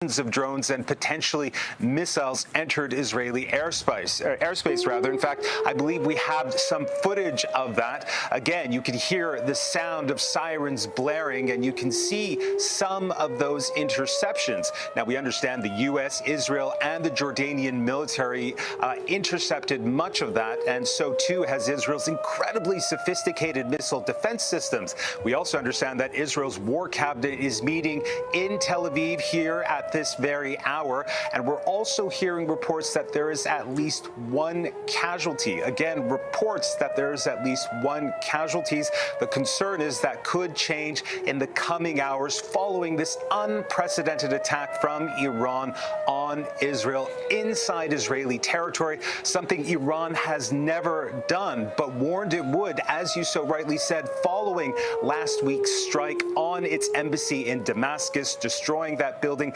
of drones and potentially missiles entered Israeli airspace rather. In fact, I believe we have some footage of that. Again, you can hear the sound of sirens blaring, and you can see some of those interceptions. Now, we understand the U.S., Israel, and the Jordanian military intercepted much of that, and so too has Israel's incredibly sophisticated missile defense systems. We also understand that Israel's war cabinet is meeting in Tel Aviv here at this very hour, and we're also hearing reports that there is at least one casualty. Again, reports that there is at least one casualty. The concern is that could change in the coming hours following this unprecedented attack from Iran on Israel inside Israeli territory, something Iran has never done, but warned it would, as you so rightly said, following last week's strike on its embassy in Damascus, destroying that building